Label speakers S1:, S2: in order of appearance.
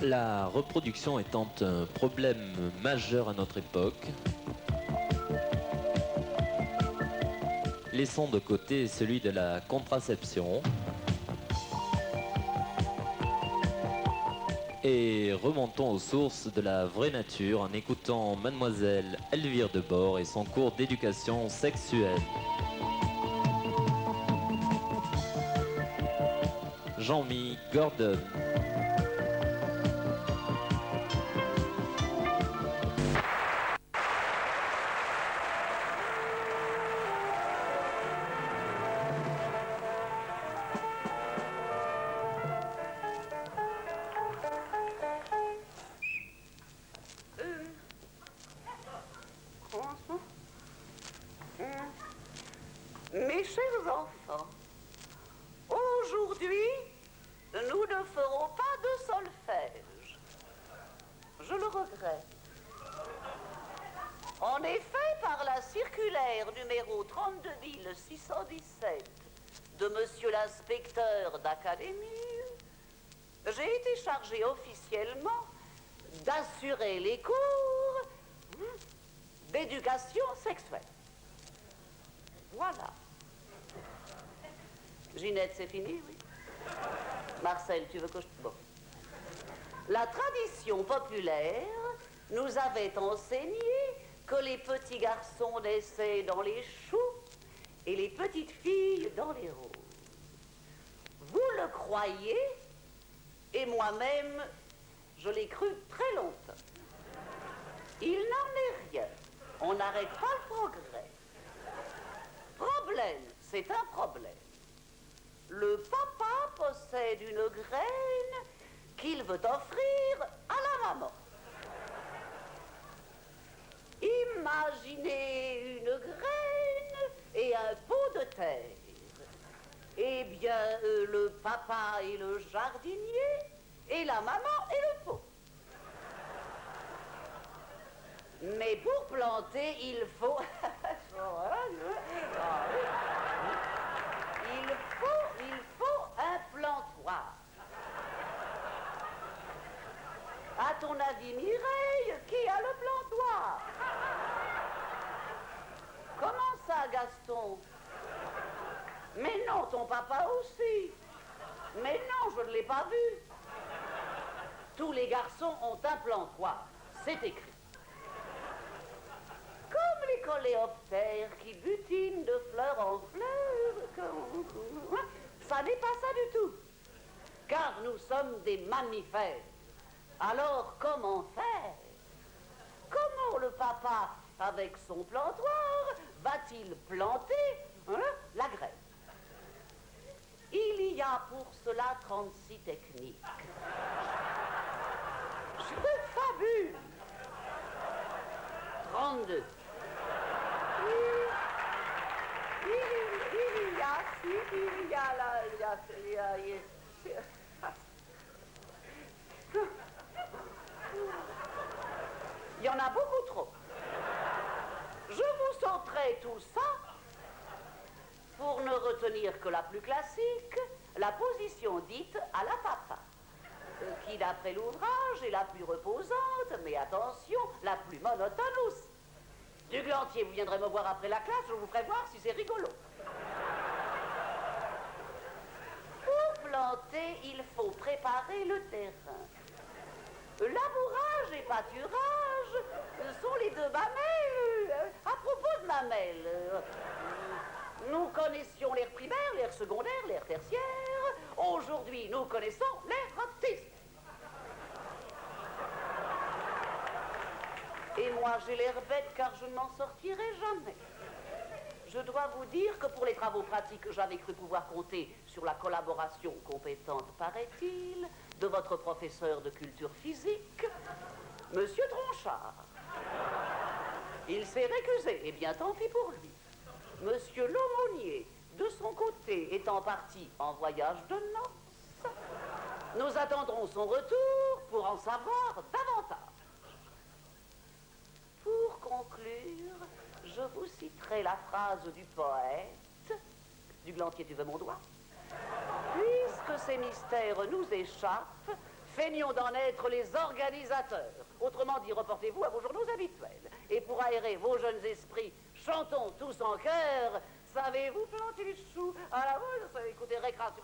S1: La reproduction étant un problème majeur à notre époque, laissons de côté celui de la contraception et remontons aux sources de la vraie nature en écoutant Mademoiselle Elvire Debord et son cours d'éducation sexuelle. Jean-Mi Gordon.
S2: Mes chers enfants, aujourd'hui, nous ne ferons pas de solfège. Je le regrette. En effet, par la circulaire numéro 32617 de monsieur l'inspecteur d'académie, j'ai été chargé officiellement d'assurer les cours d'éducation sexuelle. Voilà. Ginette, c'est fini, oui. Marcel, tu veux que je... Bon. La tradition populaire nous avait enseigné que les petits garçons naissaient dans les choux et les petites filles dans les roses. Vous le croyez, et moi-même, je l'ai cru très longtemps. Il n'en est rien. On n'arrête pas le progrès. Problème, c'est un problème. Le papa possède une graine qu'il veut offrir à la maman. Imaginez une graine et un pot de terre. Eh bien, le papa est le jardinier et la maman est le pot. Mais pour planter, il faut... il faut un plantoir. À ton avis, Mireille, qui a le plantoir? Comment ça, Gaston? Mais non, ton papa aussi. Mais non, je ne l'ai pas vu. Tous les garçons ont un plantoir. C'est écrit. Comme les coléoptères qui butinent de fleur en fleur. Ça n'est pas ça du tout. Car nous sommes des mammifères. Alors comment faire? Comment le papa, avec son plantoir, va-t-il planter la graine? Il y a pour cela 36 techniques. Je fabule. 32. Il y en a beaucoup trop. Je vous sauterai tout ça pour ne retenir que la plus classique, la position dite à la papa, qui d'après l'ouvrage est la plus reposante, mais attention, la plus monotone aussi. Duglantier, vous viendrez me voir après la classe, je vous ferai voir si c'est rigolo. Pour planter, il faut préparer le terrain. Labourage et pâturage sont les deux mamelles. À propos de mamelles, nous connaissions l'ère primaire, l'ère secondaire, l'ère tertiaire. Aujourd'hui, nous connaissons l'ère autisme. Et moi, j'ai l'air bête car je ne m'en sortirai jamais. Je dois vous dire que pour les travaux pratiques, j'avais cru pouvoir compter sur la collaboration compétente, paraît-il, de votre professeur de culture physique, Monsieur Tronchard. Il s'est récusé, et bien tant pis pour lui. Monsieur L'aumônier, de son côté, étant parti en voyage de noces, nous attendrons son retour pour en savoir davantage. Pour conclure, je vous citerai la phrase du poète. Duglantier, tu veux mon doigt? Puisque ces mystères nous échappent, feignons d'en être les organisateurs. Autrement dit, reportez-vous à vos journaux habituels. Et pour aérer vos jeunes esprits, chantons tous en chœur. Savez-vous planter les choux à la mode? Écoutez, récréation.